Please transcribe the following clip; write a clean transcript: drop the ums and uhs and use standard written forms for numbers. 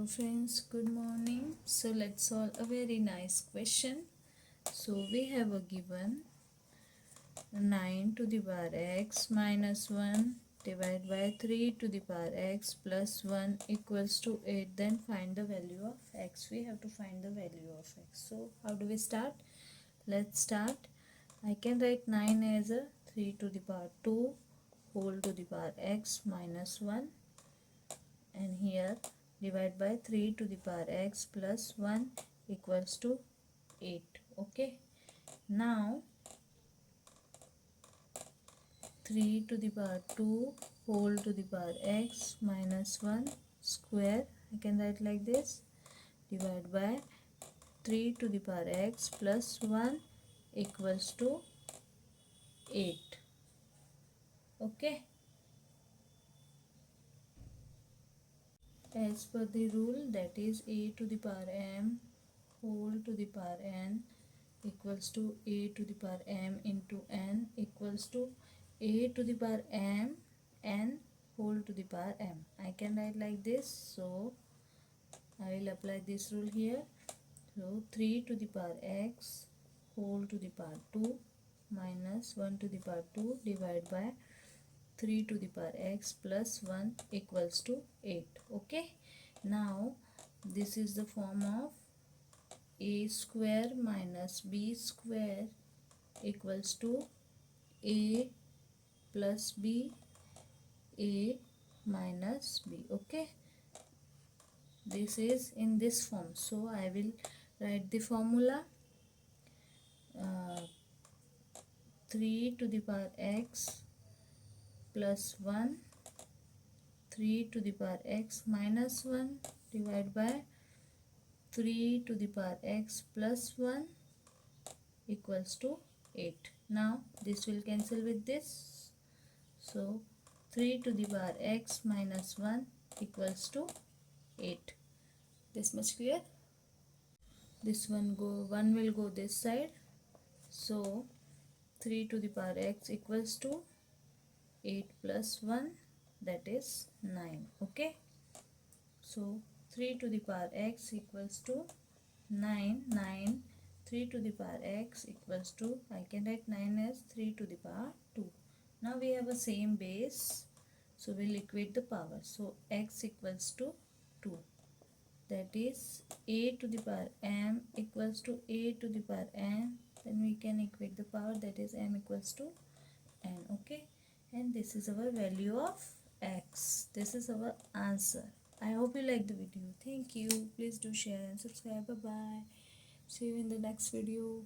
Hello friends, good morning. So let's solve a very nice question. So we have a given 9 to the power x minus 1 divided by 3 to the power x plus 1 equals to 8. Then find the value of x. We have to find the value of x. So how do we start? Let's start. I can write 9 as a 3 to the power 2 whole to the power x minus 1, and here divide by 3 to the power x plus 1 equals to 8. Okay, now 3 to the power 2 whole to the power x minus 1 square, I can write like this, divide by 3 to the power x plus 1 equals to 8. Okay, as per the rule, that is a to the power m whole to the power n equals to a to the power m into n equals to a to the power m n whole to the power m. I can write like this, so I will apply this rule here. So 3 to the power x whole to the power 2 minus 1 to the power 2 divided by 3 to the power x plus 1 equals to 8. Okay, now this is the form of a square minus b square equals to a plus b, a minus b. Okay, this is in this form, so I will write the formula. 3 to the power x plus 1, 3 to the power x minus 1 divided by 3 to the power x plus 1 equals to 8. Now this will cancel with this, so 3 to the power x minus 1 equals to 8. This much clear? This one will go this side, so 3 to the power x equals to 8 plus 1, that is 9. Okay, so 3 to the power x equals to 9. 3 to the power x equals to, I can write 9 as 3 to the power 2. Now we have a same base, so we'll equate the power. So x equals to 2, that is a to the power m equals to a to the power n. Then we can equate the power, that is m equals to n. Okay, and this is our value of x. This is our answer. I hope you like the video. Thank you. Please do share and subscribe. Bye bye. See you in the next video.